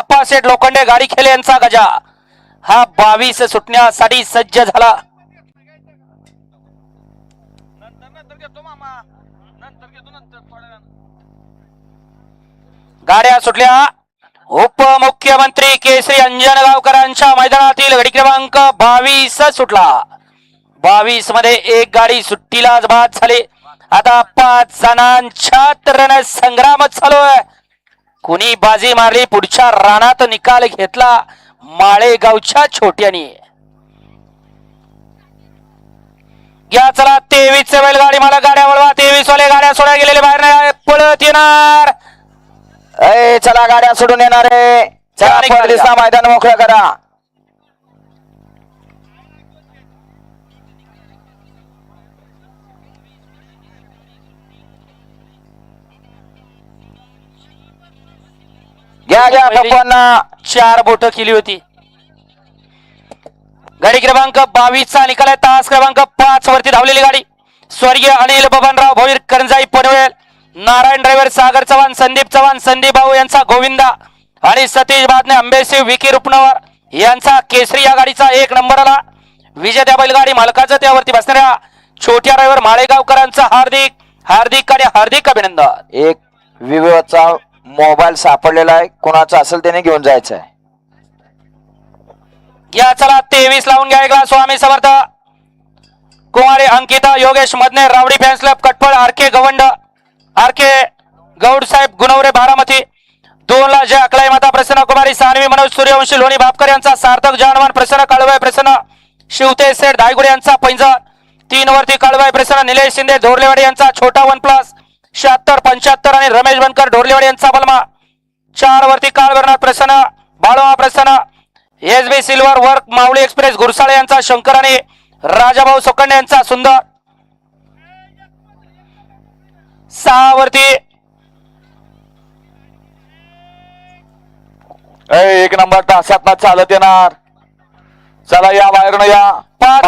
अप्पासेठ लोखंडे गाडी खेले यांचा गजा हा 22 सुटण्यासाठी सज्ज झाला। गाड्या सुटल्या। उपमुख्यमंत्री केसरी अंजनगावकरांच्या मैदानातील गाडी क्रमांक 22 सुटला। 22 मध्ये एक गाडी सुट्टीलाच बाद झाली। आता 5 जणांच्यात रणसंग्राम चालू आहे। कुणी बाजी मारली पुढच्या रानात निकाल घेतला माळेगावच्या छोट्यानी। या चला 23 बैलगाडी मला गाड्या वळवा। 23 वाले गाड्या सोडा गेलेले बाहेर नाही पळत येणार। चला गाड्या सोडून येणार आहे। चला परदेशा मैदान मोकळं करा। घ्या पप्पांना 4 बोट केली होती। गाडी क्रमांक 22 चा निकाल आहे। तास क्रमांक 5 वरती धावलेली गाडी स्वर्गीय अनिल बबनराव भोईर करंजाई पनवेल, नारायण ड्रायव्हर सागर चव्हाण, संदीप चव्हाण, संदीप भाऊ यांचा गोविंदा आणि सतीश बादने अंबेसिंह विकी रुपनवर यांचा केसरी या गाडीचा 1 नंबरला विजेत्या बैलगाडी मालकाचं त्यावरती बसणाऱ्या छोट्या ड्रायव्हर माळेगावकरांचा हार्दिक हार्दिक आणि हार्दिक अभिनंदन। एक विवेकचा मोबाईल सापडलेला आहे, कोणाचा असेल त्याने घेऊन जायचं आहे। या चला 23 लावून घ्या। स्वामी समर्थ कुमारी Ankita Yogesh Madane rowdy fans club Katphal, RK Gawand, RK Gaud साहेब गुणवरे बारामती, 2 ला जय अकलाई माता प्रसन्न कुमारी सानवी मनोज सूर्यवंशी लोणी भापकर यांचा सार्थक जानवान प्रसन्न काळवाय प्रसन्न शिवते सेठ धायगुडे यांचा पैंजण, 3 वरती काळवाय प्रसन्न निलेश शिंदे ढोरलेवाडी यांचा छोटा 1+ 76 75 आणि रमेश बनकर ढोरलेवाडी यांचा बलमा, 4 वरती काळवरनाथ प्रसन्न बाळवा प्रसन्न SB silver work Mawali express Gursale यांचा शंकर आणि राजाभाऊ सोकंडे यांचा सुंदर, 6 वरती 1 नंबर तासात चालत येणार। चला या बाहेरून या। 5